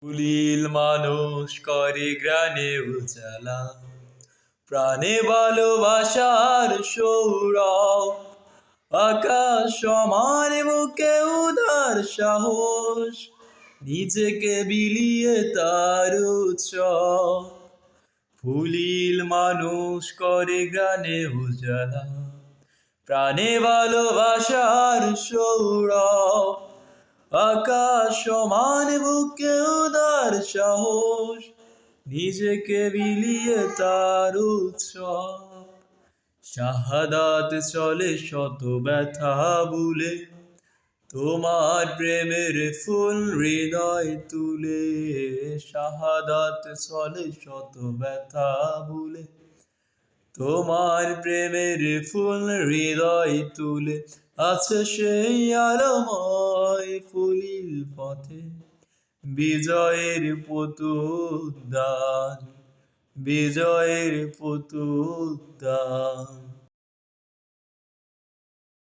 কুলিল মানুষ করে গ্রানে উজালা, প্রাণে ভালোবাসার সৌরভ। আকাশ সমান বুকে উদার সাহস, নিজেকে বিলিয়ে তার উৎসব। ফুলিল মানুষ করে গ্রানে উজালা, প্রাণে ভালোবাসার সৌরভ। আকাশ সমান বুকে উদার সাহস, নিজেকে বিলিয়ে তার উৎসব। শাহাদাত চলে শত ব্যথা ভুলে, তোমার প্রেমের ফুল হৃদয় তুলে। শাহাদাত চলে শত ব্যথা ভুলে, তোমার প্রেমের ফুল হৃদয় তুলে। আছে সেই আলোময় ফুলিল পথে, বিজয়ের প্রতুদ্যান, বিজয়ের প্রতুদ্যান।